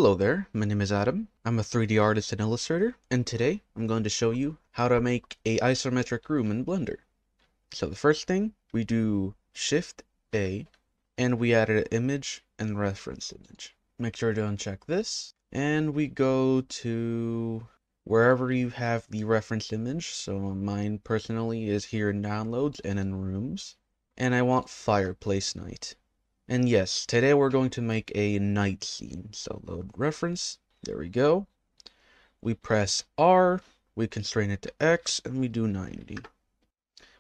Hello there, my name is Adam. I'm a 3D artist and illustrator, and today I'm going to show you how to make a isometric room in Blender. So the first thing, we do Shift A, and we add an image and reference image. Make sure to uncheck this, and we go to wherever you have the reference image. So mine personally is here in Downloads and in Rooms, and I want Fireplace Night. And yes, today we're going to make a night scene. So load reference, there we go. We press R, we constrain it to X, and we do 90.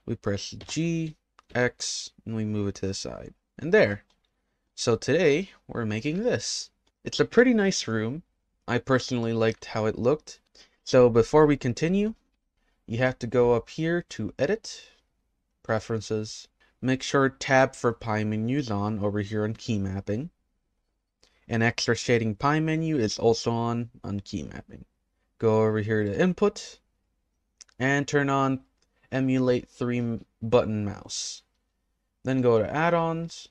We press G, X, and we move it to the side. And there. So today, we're making this. It's a pretty nice room. I personally liked how it looked. So before we continue, you have to go up here to Edit, Preferences. Make sure Tab for Pie menu is on over here on Key Mapping. And Extra Shading Pie menu is also on Key Mapping. Go over here to Input and turn on Emulate 3-button mouse. Then go to Add-ons,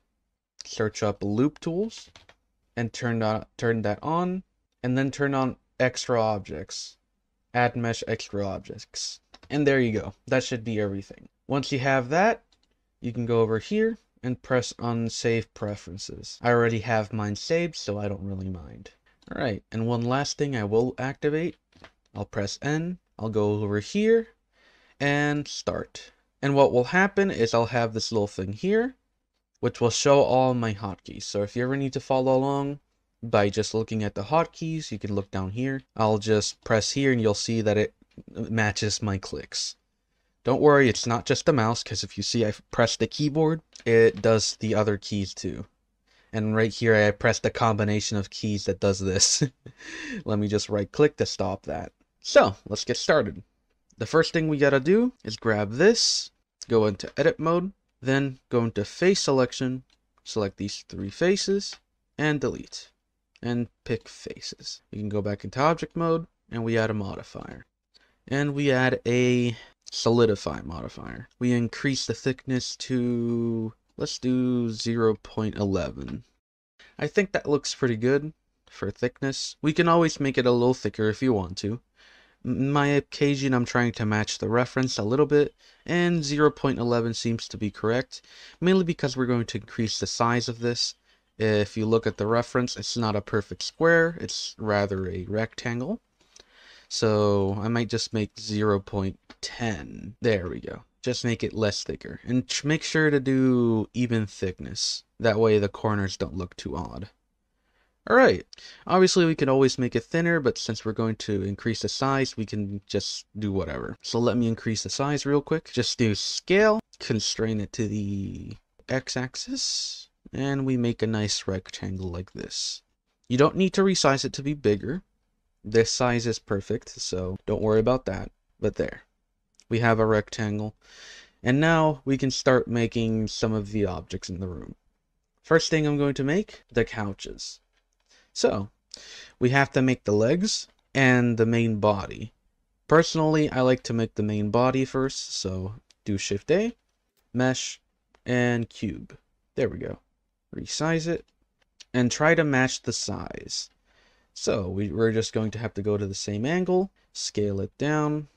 search up Loop Tools, and turn that on, and then turn on Extra Objects. Add Mesh Extra Objects. And there you go. That should be everything. Once you have that, you can go over here and press on Save Preferences. I already have mine saved, so I don't really mind. Alright, and one last thing I will activate. I'll press N, I'll go over here, and start. And what will happen is I'll have this little thing here, which will show all my hotkeys. So if you ever need to follow along by just looking at the hotkeys, you can look down here. I'll just press here and you'll see that it matches my clicks. Don't worry, it's not just the mouse, because if you see I press the keyboard, it does the other keys too. And right here I pressed the combination of keys that does this. Let me just right click to stop that. So, let's get started. The first thing we gotta do is grab this, go into edit mode, then go into face selection, select these 3 faces, and delete. And pick faces. You can go back into object mode, and we add a modifier. And we add a solidify modifier. We increase the thickness to, let's do 0.11. I think that looks pretty good for thickness. We can always make it a little thicker if you want to. In my occasion, I'm trying to match the reference a little bit, and 0.11 seems to be correct, mainly because we're going to increase the size of this. If you look at the reference, it's not a perfect square, it's rather a rectangle. So I might just make 0.10. There we go. Just make it less thicker. And make sure to do even thickness. That way the corners don't look too odd. Alright. Obviously we could always make it thinner, but since we're going to increase the size, we can just do whatever. So let me increase the size real quick. Just do scale, constrain it to the x-axis, and we make a nice rectangle like this. You don't need to resize it to be bigger. This size is perfect, so don't worry about that. But there. We have a rectangle. And now we can start making some of the objects in the room. First thing I'm going to make, the couches. So, we have to make the legs and the main body. Personally, I like to make the main body first, so do Shift A, Mesh, and Cube. There we go. Resize it, and try to match the size. So we're just going to have to go to the same angle, scale it down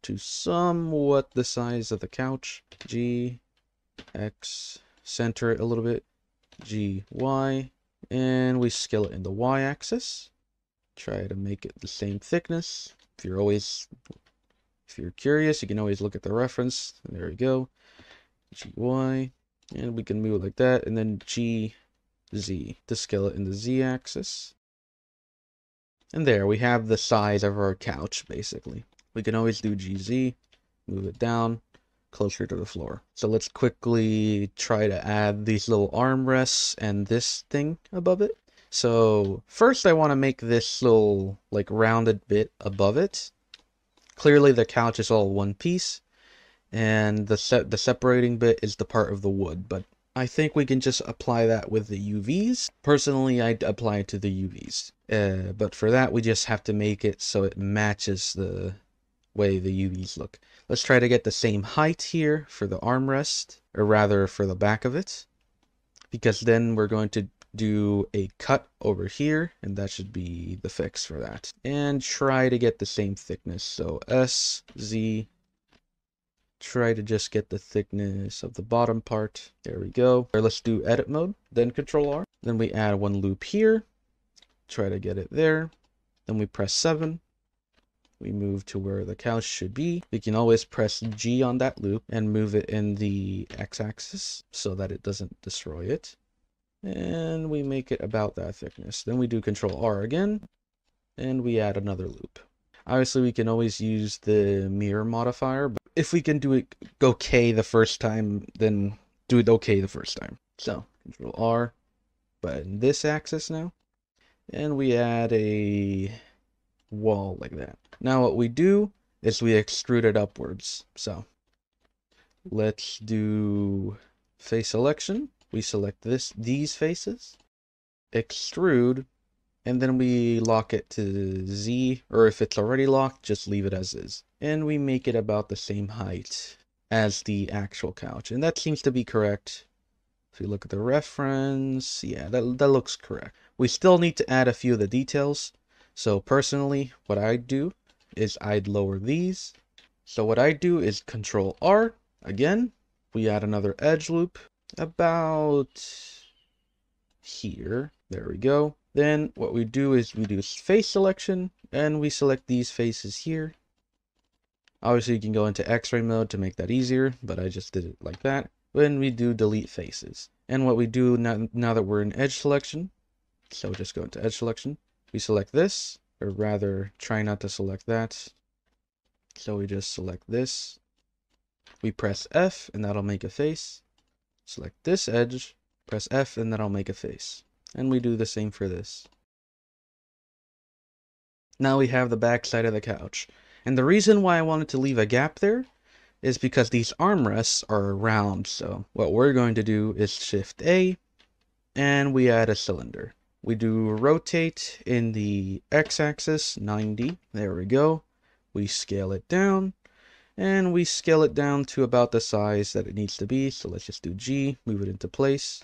to somewhat the size of the couch. G, X, center it a little bit, G, Y, and we scale it in the Y axis. Try to make it the same thickness. If you're curious, you can always look at the reference. There we go. G, Y, and we can move it like that, and then G, Z to scale it in the Z axis. And there, we have the size of our couch, basically. We can always do GZ, move it down, closer to the floor. So let's quickly try to add these little armrests and this thing above it. So first I want to make this little, like, rounded bit above it. Clearly the couch is all one piece, and the separating bit is the part of the wood, but I think we can just apply that with the UVs. Personally, I'd apply it to the UVs. But for that, we just have to make it so it matches the way the UVs look. Let's try to get the same height here for the armrest, or rather for the back of it. Because then we're going to do a cut over here, and that should be the fix for that. And try to get the same thickness. So S, Z, try to just get the thickness of the bottom part. There we go. Let's do edit mode, then Control R. Then we add one loop here. Try to get it there. Then we press 7. We move to where the couch should be. We can always press G on that loop and move it in the x-axis so that it doesn't destroy it. And we make it about that thickness. Then we do Control R again, and we add another loop. Obviously, we can always use the mirror modifier, but if we can do it okay the first time, then do it okay the first time. So, Control R, but in this axis now, and we add a wall like that. Now what we do is we extrude it upwards. So, let's do face selection. We select these faces, extrude, and then we lock it to Z, or if it's already locked, just leave it as is. And we make it about the same height as the actual couch. And that seems to be correct. If you look at the reference, yeah, that looks correct. We still need to add a few of the details. So personally, what I'd do is I'd lower these. So what I do is Control R. Again, we add another edge loop about here. There we go. Then what we do is we do face selection, and we select these faces here. Obviously, you can go into X-ray mode to make that easier, but I just did it like that. Then we do delete faces. And what we do now that we're in edge selection, so just go into edge selection, we select this, or rather try not to select that. So we just select this. We press F, and that'll make a face. Select this edge, press F, and that'll make a face. And we do the same for this. Now we have the back side of the couch. And the reason why I wanted to leave a gap there is because these armrests are round. So what we're going to do is Shift A, and we add a cylinder. We do rotate in the x-axis 90. There we go. We scale it down, and we scale it down to about the size that it needs to be. So let's just do G, move it into place,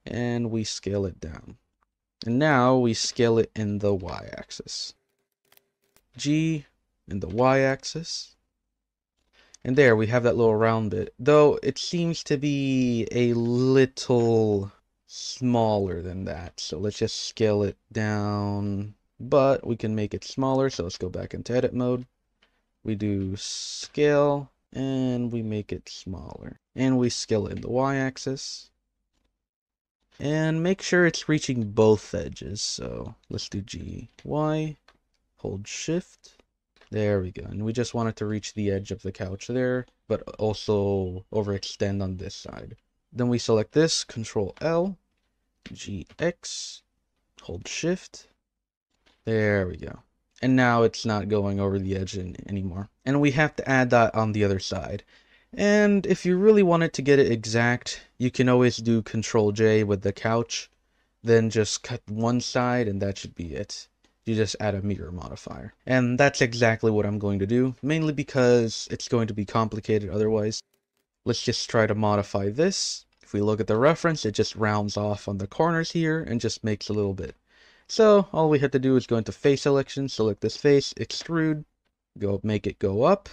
and we scale it down. And now we scale it in the y-axis. G in the y-axis. And there we have that little round bit. Though it seems to be a little smaller than that. So let's just scale it down. But we can make it smaller. So let's go back into edit mode. We do scale, and we make it smaller. And we scale it in the y-axis. And make sure it's reaching both edges. So let's do G, Y, hold Shift. There we go. And we just want it to reach the edge of the couch there, but also overextend on this side. Then we select this, Control L, GX, hold Shift. There we go. And now it's not going over the edge anymore. And we have to add that on the other side. And if you really wanted to get it exact, you can always do Control J with the couch, then just cut one side, and that should be it. You just add a mirror modifier. And that's exactly what I'm going to do, mainly because it's going to be complicated otherwise. Let's just try to modify this. If we look at the reference, it just rounds off on the corners here and just makes a little bit. So all we have to do is go into face selection, select this face, extrude, go make it go up,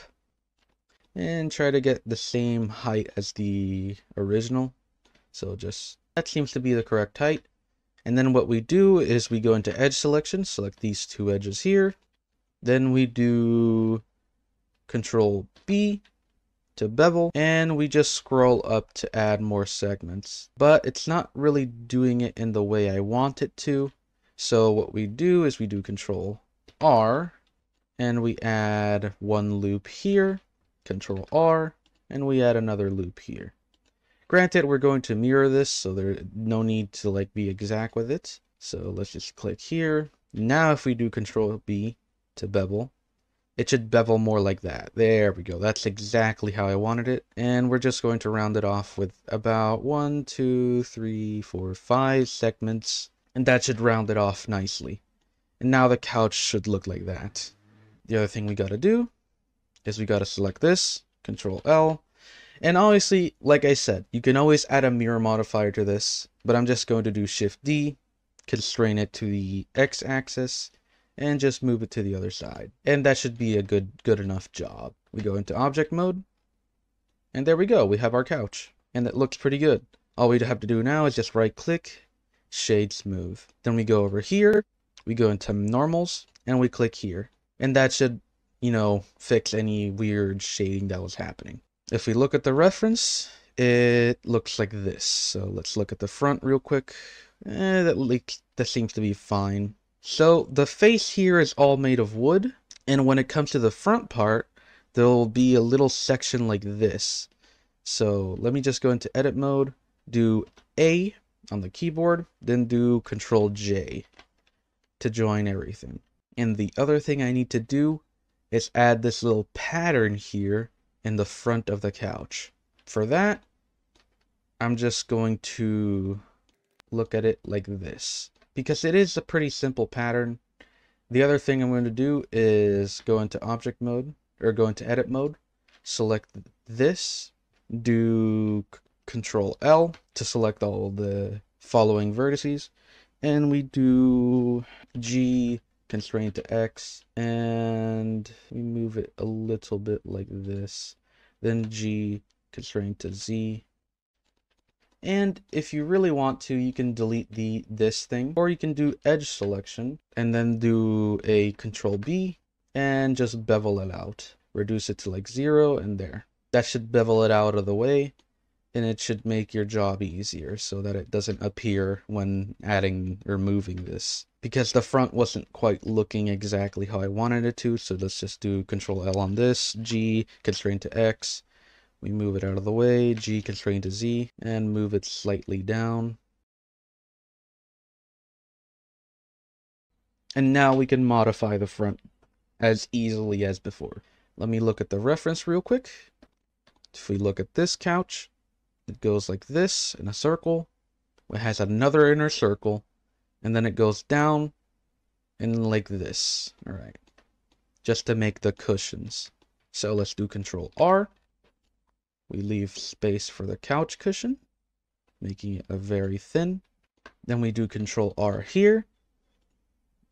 and try to get the same height as the original. So just, that seems to be the correct height. And then what we do is we go into edge selection, select these two edges here. Then we do Control B to bevel, and we just scroll up to add more segments. But it's not really doing it in the way I want it to. So what we do is we do Control R, and we add one loop here, Control R, and we add another loop here. Granted, we're going to mirror this, so there's no need to like be exact with it. So let's just click here. Now if we do Control B to bevel, it should bevel more like that. There we go. That's exactly how I wanted it. And we're just going to round it off with about 1, 2, 3, 4, 5 segments. And that should round it off nicely. And now the couch should look like that. The other thing we got to do is we got to select this, Control L. And obviously, like I said, you can always add a mirror modifier to this, but I'm just going to do Shift D, constrain it to the X-axis, and just move it to the other side. And that should be a good enough job. We go into object mode, and there we go, we have our couch. And it looks pretty good. All we have to do now is just right click, shade smooth. Then we go over here, we go into normals, and we click here. And that should, you know, fix any weird shading that was happening. If we look at the reference, it looks like this. So let's look at the front real quick. That seems to be fine. So the face here is all made of wood. And when it comes to the front part, there'll be a little section like this. So let me just go into edit mode, do A on the keyboard, then do Control J to join everything. And the other thing I need to do is add this little pattern here in the front of the couch. For that, I'm just going to look at it like this, because it is a pretty simple pattern. The other thing I'm going to do is go into object mode, or go into edit mode, select this, do Control L to select all the following vertices, and we do G, constrain to X, and we move it a little bit like this, then G, constrain to Z. And if you really want to, you can delete this thing, or you can do edge selection and then do a Control B and just bevel it out, reduce it to like 0, and there. That should bevel it out of the way, and it should make your job easier so that it doesn't appear when adding or moving this. Because the front wasn't quite looking exactly how I wanted it to, so let's just do Control L on this, G, constrain to X, we move it out of the way, G, constrain to Z, and move it slightly down. And now we can modify the front as easily as before. Let me look at the reference real quick. If we look at this couch, it goes like this in a circle. It has another inner circle, and then it goes down and like this. All right, just to make the cushions. So let's do Control R. We leave space for the couch cushion, making it a very thin. Then we do Control R here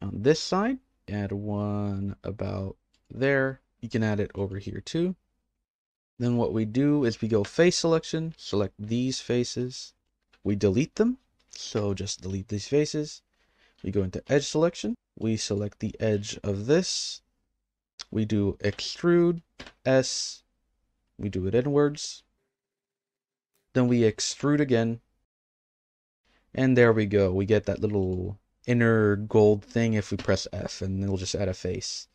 on this side. Add one about there. You can add it over here too. Then what we do is we go face selection, select these faces. We delete them, so just delete these faces. We go into edge selection. We select the edge of this. We do extrude S. We do it inwards. Then we extrude again. And there we go. We get that little inner gold thing if we press F, and it'll just add a face.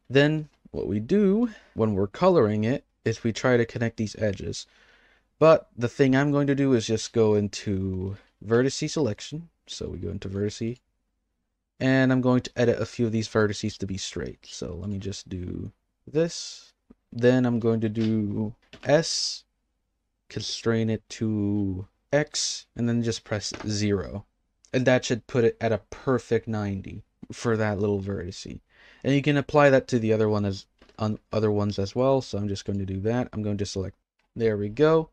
Then what we do when we're coloring it is we try to connect these edges. But the thing I'm going to do is just go into vertice selection. So we go into vertice. And I'm going to edit a few of these vertices to be straight. So let me just do this. Then I'm going to do S, constrain it to X, and then just press 0. And that should put it at a perfect 90 for that little vertice. And you can apply that to the other ones as well. So I'm just going to do that. I'm going to select, there we go.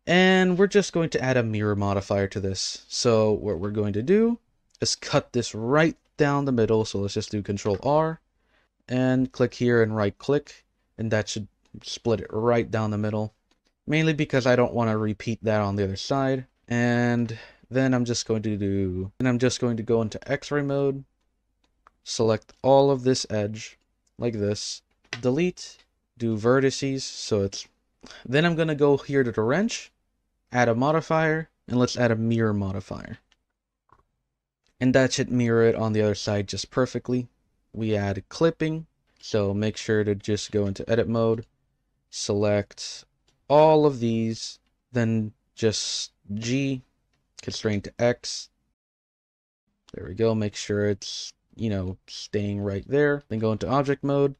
And we're just going to add a mirror modifier to this. So what we're going to do is cut this right down the middle. So let's just do Control R and click here and right click. And that should split it right down the middle. Mainly because I don't want to repeat that on the other side. And then I'm just going to go into X-ray mode. Select all of this edge like this. Delete. Do vertices. So it's... Then I'm going to go here to the wrench. Add a modifier. And let's add a mirror modifier. And that should mirror it on the other side just perfectly. We add clipping. So make sure to just go into edit mode. Select all of these. Then just G. Constrain to X. There we go. Make sure it's, staying right there. Then go into object mode.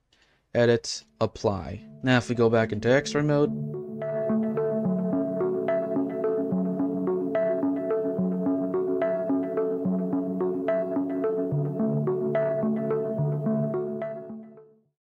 Edit. Apply. Now if we go back into X-ray mode.